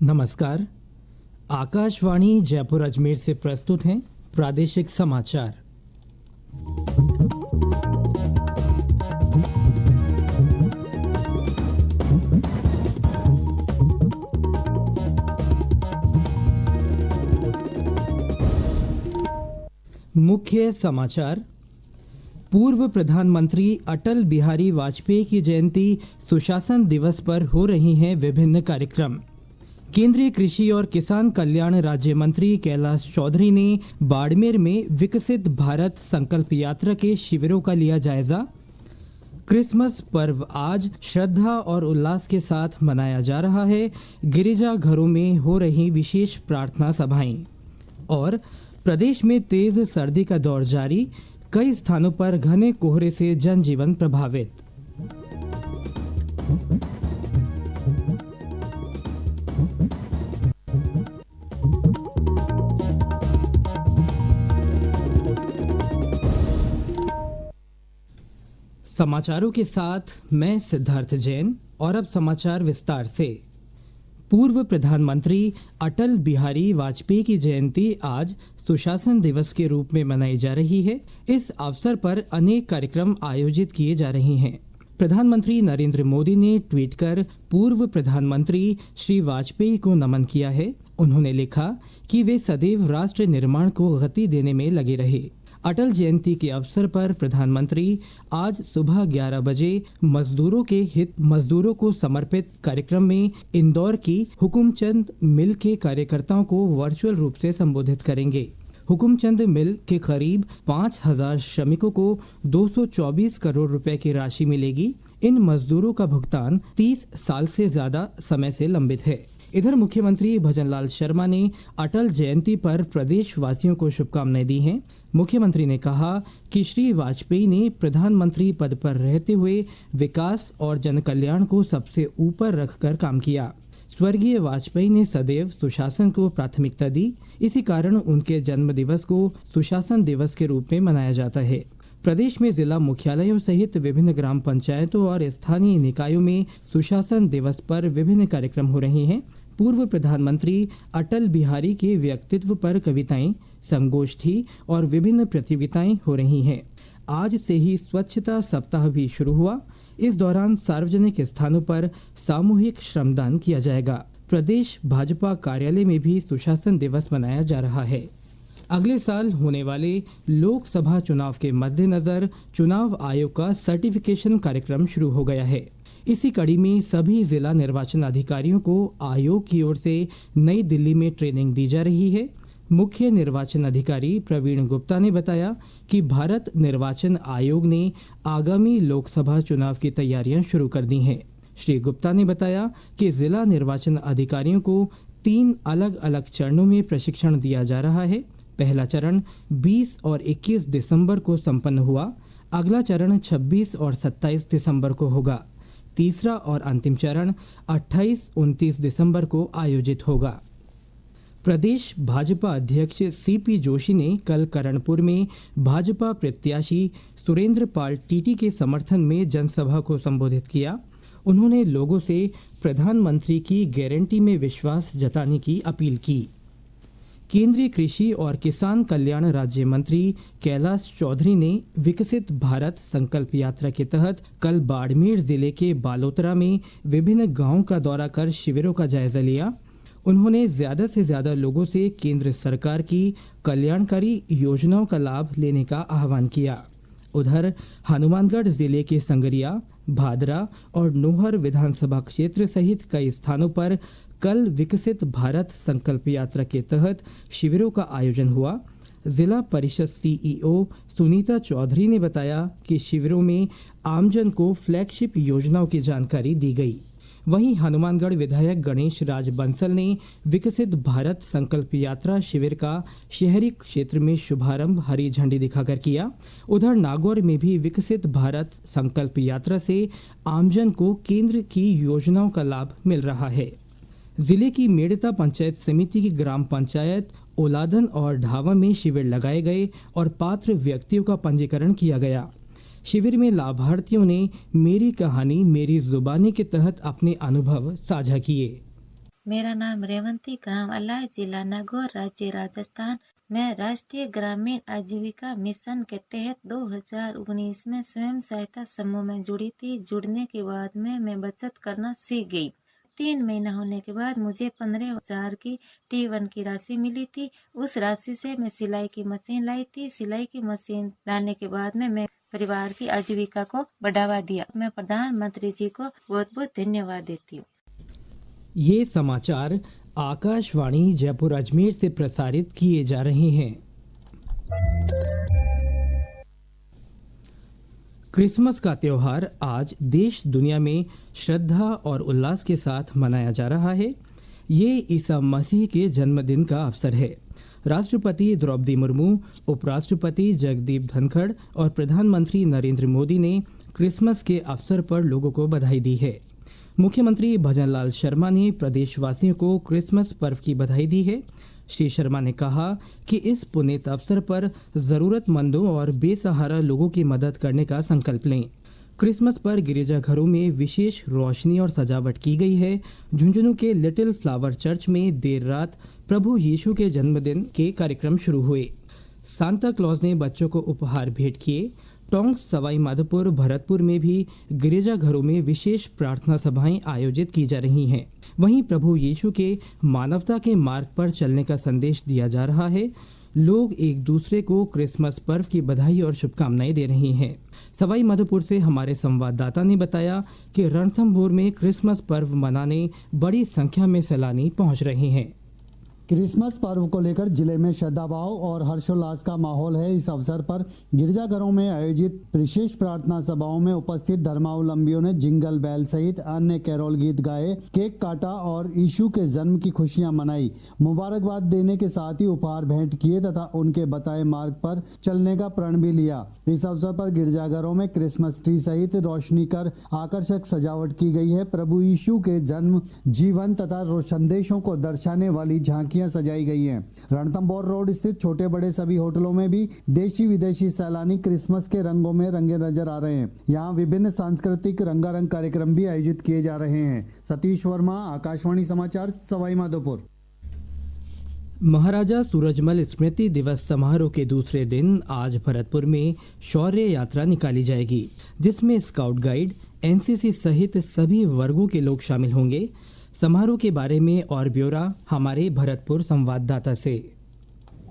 नमस्कार। आकाशवाणी जयपुर अजमेर से प्रस्तुत हैं प्रादेशिक समाचार। मुख्य समाचार। पूर्व प्रधानमंत्री अटल बिहारी वाजपेयी की जयंती सुशासन दिवस पर हो रही हैं विभिन्न कार्यक्रम। केंद्रीय कृषि और किसान कल्याण राज्य मंत्री कैलाश चौधरी ने बाड़मेर में विकसित भारत संकल्प यात्रा के शिविरों का लिया जायजा। क्रिसमस पर्व आज श्रद्धा और उल्लास के साथ मनाया जा रहा है। गिरिजा घरों में हो रही विशेष प्रार्थना सभाएं। और प्रदेश में तेज सर्दी का दौर जारी, कई स्थानों पर घने कोहरे से जनजीवन प्रभावित। समाचारों के साथ मैं सिद्धार्थ जैन। और अब समाचार विस्तार से। पूर्व प्रधानमंत्री अटल बिहारी वाजपेयी की जयंती आज सुशासन दिवस के रूप में मनाई जा रही है। इस अवसर पर अनेक कार्यक्रम आयोजित किए जा रहे हैं। प्रधानमंत्री नरेंद्र मोदी ने ट्वीट कर पूर्व प्रधानमंत्री श्री वाजपेयी को नमन किया है। उन्होंने लिखा कि वे सदैव राष्ट्र निर्माण को गति देने में लगे रहे। अटल जयंती के अवसर पर प्रधानमंत्री आज सुबह 11 बजे मजदूरों को समर्पित कार्यक्रम में इंदौर की हुकुमचंद मिल के कार्यकर्ताओं को वर्चुअल रूप से संबोधित करेंगे। हुकुमचंद मिल के करीब 5000 श्रमिकों को 224 करोड़ रुपए की राशि मिलेगी। इन मजदूरों का भुगतान 30 साल से ज्यादा समय से लंबित है। इधर मुख्यमंत्री भजनलाल शर्मा ने अटल जयंती पर प्रदेशवासियों को शुभकामनाएं दी हैं। मुख्यमंत्री ने कहा कि श्री वाजपेयी ने प्रधानमंत्री पद पर रहते हुए विकास और जनकल्याण को सबसे ऊपर रखकर काम किया। स्वर्गीय वाजपेयी ने सदैव सुशासन को प्राथमिकता दी। इसी कारण उनके जन्म दिवस को सुशासन दिवस के रूप में मनाया जाता है। प्रदेश में जिला मुख्यालयों सहित विभिन्न ग्राम पंचायतों और स्थानीय निकायों में सुशासन दिवस पर विभिन्न कार्यक्रम हो रहे हैं। पूर्व प्रधानमंत्री अटल बिहारी के व्यक्तित्व पर कविताएं, संगोष्ठी और विभिन्न प्रतियोगिताएं हो रही हैं। आज से ही स्वच्छता सप्ताह भी शुरू हुआ। इस दौरान सार्वजनिक स्थानों पर सामूहिक श्रमदान किया जाएगा। प्रदेश भाजपा कार्यालय में भी सुशासन दिवस मनाया जा रहा है। अगले साल होने वाले लोकसभा चुनाव के मद्देनजर चुनाव आयोग का सर्टिफिकेशन कार्यक्रम शुरू हो गया है। इसी कड़ी में सभी जिला निर्वाचन अधिकारियों को आयोग की ओर से नई दिल्ली में ट्रेनिंग दी जा रही है। मुख्य निर्वाचन अधिकारी प्रवीण गुप्ता ने बताया कि भारत निर्वाचन आयोग ने आगामी लोकसभा चुनाव की तैयारियां शुरू कर दी हैं। श्री गुप्ता ने बताया कि जिला निर्वाचन अधिकारियों को 3 अलग अलग चरणों में प्रशिक्षण दिया जा रहा है। पहला चरण 20 और 21 दिसंबर को संपन्न हुआ। अगला चरण 26 और 27 दिसंबर को होगा। तीसरा और अंतिम चरण 28-29 दिसंबर को आयोजित होगा। प्रदेश भाजपा अध्यक्ष सीपी जोशी ने कल करणपुर में भाजपा प्रत्याशी सुरेंद्र पाल टीटी के समर्थन में जनसभा को संबोधित किया। उन्होंने लोगों से प्रधानमंत्री की गारंटी में विश्वास जताने की अपील की। केंद्रीय कृषि और किसान कल्याण राज्य मंत्री कैलाश चौधरी ने विकसित भारत संकल्प यात्रा के तहत कल बाड़मेर जिले के बालोतरा में विभिन्न गांवों का दौरा कर शिविरों का जायजा लिया। उन्होंने ज्यादा से ज्यादा लोगों से केंद्र सरकार की कल्याणकारी योजनाओं का लाभ लेने का आह्वान किया। उधर हनुमानगढ़ जिले के संगरिया, भादरा और नोहर विधानसभा क्षेत्र सहित कई स्थानों पर कल विकसित भारत संकल्प यात्रा के तहत शिविरों का आयोजन हुआ। जिला परिषद सीईओ सुनीता चौधरी ने बताया कि शिविरों में आमजन को फ्लैगशिप योजनाओं की जानकारी दी गई। वहीं हनुमानगढ़ विधायक गणेश राज बंसल ने विकसित भारत संकल्प यात्रा शिविर का शहरी क्षेत्र में शुभारंभ हरी झंडी दिखाकर किया। उधर नागौर में भी विकसित भारत संकल्प यात्रा से आमजन को केंद्र की योजनाओं का लाभ मिल रहा है। जिले की मेड़ता पंचायत समिति की ग्राम पंचायत ओलादन और ढावा में शिविर लगाए गए और पात्र व्यक्तियों का पंजीकरण किया गया। शिविर में लाभार्थियों ने मेरी कहानी मेरी जुबानी के तहत अपने अनुभव साझा किए। मेरा नाम रेवंती, गांव अलाय, जिला नागौर, राज्य राजस्थान। मैं राष्ट्रीय ग्रामीण आजीविका मिशन के तहत 2019 में स्वयं सहायता समूह में जुड़ी थी। जुड़ने के बाद में मैं बचत करना सीख गई। 3 महीना होने के बाद मुझे 15,000 की T1 की राशि मिली थी। उस राशि से मैं सिलाई की मशीन लाई थी। सिलाई की मशीन लाने के बाद में मैं परिवार की आजीविका को बढ़ावा दिया। मैं प्रधानमंत्री जी को बहुत बहुत धन्यवाद देती हूँ। ये समाचार आकाशवाणी जयपुर अजमेर से प्रसारित किए जा रहे हैं। क्रिसमस का त्योहार आज देश दुनिया में श्रद्धा और उल्लास के साथ मनाया जा रहा है। ये ईसा मसीह के जन्मदिन का अवसर है। राष्ट्रपति द्रौपदी मुर्मू, उपराष्ट्रपति जगदीप धनखड़ और प्रधानमंत्री नरेंद्र मोदी ने क्रिसमस के अवसर पर लोगों को बधाई दी है। मुख्यमंत्री भजनलाल शर्मा ने प्रदेशवासियों को क्रिसमस पर्व की बधाई दी है। श्री शर्मा ने कहा कि इस पुनीत अवसर पर जरूरतमंदों और बेसहारा लोगों की मदद करने का संकल्प लें। क्रिसमस पर गिरजाघरों में विशेष रोशनी और सजावट की गई है। झुंझुनू के लिटिल फ्लावर चर्च में देर रात प्रभु यीशु के जन्मदिन के कार्यक्रम शुरू हुए। सांता क्लॉज ने बच्चों को उपहार भेंट किए। टोंक, सवाई माधोपुर, भरतपुर में भी गिरजाघरों में विशेष प्रार्थना सभाएं आयोजित की जा रही हैं। वहीं प्रभु यीशु के मानवता के मार्ग पर चलने का संदेश दिया जा रहा है। लोग एक दूसरे को क्रिसमस पर्व की बधाई और शुभकामनाएं दे रहे हैं। सवाई माधोपुर से हमारे संवाददाता ने बताया कि रणथंभौर में क्रिसमस पर्व मनाने बड़ी संख्या में सैलानी पहुंच रहे हैं। क्रिसमस पर्व को लेकर जिले में श्रद्धाभाव और हर्षोल्लास का माहौल है। इस अवसर पर गिरजाघरों में आयोजित विशेष प्रार्थना सभाओं में उपस्थित धर्मावलंबियों ने जिंगल बेल सहित अन्य कैरोल गीत गाए, केक काटा और यीशु के जन्म की खुशियां मनाई। मुबारकबाद देने के साथ ही उपहार भेंट किए तथा उनके बताए मार्ग पर चलने का प्रण भी लिया। इस अवसर पर गिरजाघरों में क्रिसमस ट्री सहित रोशनी कर आकर्षक सजावट की गई है। प्रभु यीशु के जन्म, जीवन तथा संदेशों को दर्शाने वाली झांकी सजाई गई हैं। रणथंभौर रोड स्थित छोटे बड़े सभी होटलों में भी देशी विदेशी सैलानी क्रिसमस के रंगों में रंगे नजर आ रहे हैं। यहाँ विभिन्न सांस्कृतिक रंगारंग कार्यक्रम भी आयोजित किए जा रहे हैं। सतीश वर्मा, आकाशवाणी समाचार, सवाई माधोपुर। महाराजा सूरजमल स्मृति दिवस समारोह के दूसरे दिन आज भरतपुर में शौर्य यात्रा निकाली जाएगी, जिसमें स्काउट गाइड, एनसीसी सहित सभी वर्गों के लोग शामिल होंगे। समारोह के बारे में और ब्यौरा हमारे भरतपुर संवाददाता से।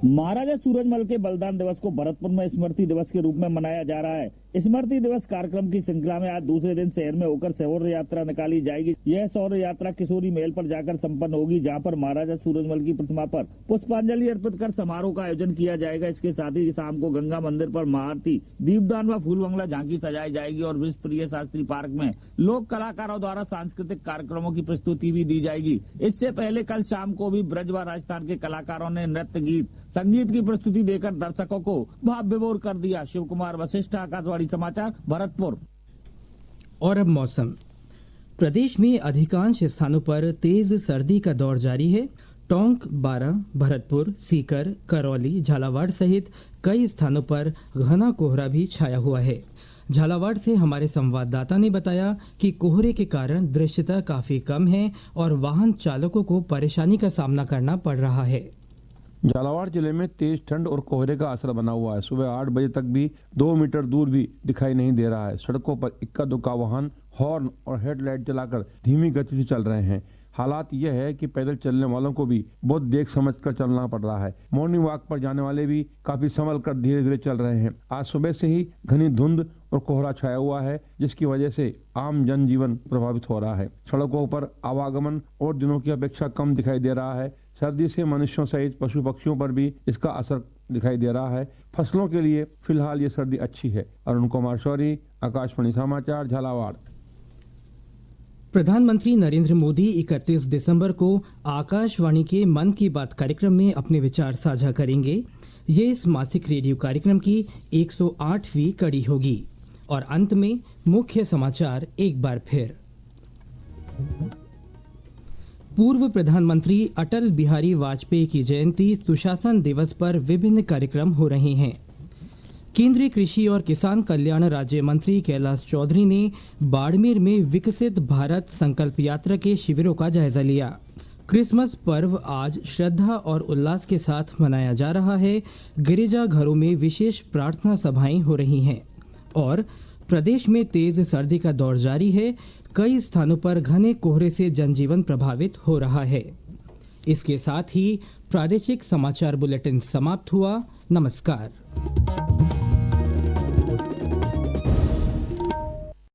महाराजा सूरजमल के बलिदान दिवस को भरतपुर में स्मृति दिवस के रूप में मनाया जा रहा है। स्मृति दिवस कार्यक्रम की श्रृंखला में आज दूसरे दिन शहर में होकर शौर्य यात्रा निकाली जाएगी। यह शौर्य यात्रा किशोरी महल पर जाकर संपन्न होगी, जहां पर महाराजा सूरजमल की प्रतिमा पर पुष्पांजलि अर्पित कर समारोह का आयोजन किया जाएगा। इसके साथ ही शाम को गंगा मंदिर पर महाआरती, दीपदान व फूल बंगला झांकी सजाई जाएगी और विश्वप्रिय शास्त्री पार्क में लोक कलाकारों द्वारा सांस्कृतिक कार्यक्रमों की प्रस्तुति भी दी जाएगी। इससे पहले कल शाम को भी ब्रज व राजस्थान के कलाकारों ने नृत्य, गीत, संगीत की प्रस्तुति देकर दर्शकों को भाव विभोर कर दिया। शिव कुमार वशिष्ठ, आकाशवाणी समाचार, भरतपुर। और अब मौसम। प्रदेश में अधिकांश स्थानों पर तेज सर्दी का दौर जारी है। टोंक, बारां, भरतपुर, सीकर, करौली, झालावाड़ सहित कई स्थानों पर घना कोहरा भी छाया हुआ है। झालावाड़ से हमारे संवाददाता ने बताया कि कोहरे के कारण दृश्यता काफी कम है और वाहन चालकों को परेशानी का सामना करना पड़ रहा है। झालावाड़ जिले में तेज ठंड और कोहरे का असर बना हुआ है। सुबह 8 बजे तक भी 2 मीटर दूर भी दिखाई नहीं दे रहा है। सड़कों पर इक्का दुक्का वाहन हॉर्न और हेडलाइट जलाकर धीमी गति से चल रहे हैं। हालात यह है कि पैदल चलने वालों को भी बहुत देख समझ कर चलना पड़ रहा है। मॉर्निंग वॉक पर जाने वाले भी काफी संभल कर धीरे धीरे चल रहे हैं। आज सुबह से ही घनी धुंध और कोहरा छाया हुआ है, जिसकी वजह से आम जनजीवन प्रभावित हो रहा है। सड़कों पर आवागमन और दिनों की अपेक्षा कम दिखाई दे रहा है। सर्दी से मनुष्यों सहित पशु पक्षियों पर भी इसका असर दिखाई दे रहा है। फसलों के लिए फिलहाल ये सर्दी अच्छी है। अरुण कुमार शौरी, आकाशवाणी समाचार, झालावाड़। प्रधानमंत्री नरेंद्र मोदी 31 दिसंबर को आकाशवाणी के मन की बात कार्यक्रम में अपने विचार साझा करेंगे। ये इस मासिक रेडियो कार्यक्रम की 108वीं कड़ी होगी। और अंत में मुख्य समाचार एक बार फिर। पूर्व प्रधानमंत्री अटल बिहारी वाजपेयी की जयंती सुशासन दिवस पर विभिन्न कार्यक्रम हो रहे हैं। केंद्रीय कृषि और किसान कल्याण राज्य मंत्री कैलाश चौधरी ने बाड़मेर में विकसित भारत संकल्प यात्रा के शिविरों का जायजा लिया। क्रिसमस पर्व आज श्रद्धा और उल्लास के साथ मनाया जा रहा है। गिरिजा घरों में विशेष प्रार्थना सभाएं हो रही हैं और प्रदेश में तेज सर्दी का दौर जारी है। कई स्थानों पर घने कोहरे से जनजीवन प्रभावित हो रहा है। इसके साथ ही प्रादेशिक समाचार बुलेटिन समाप्त हुआ। नमस्कार।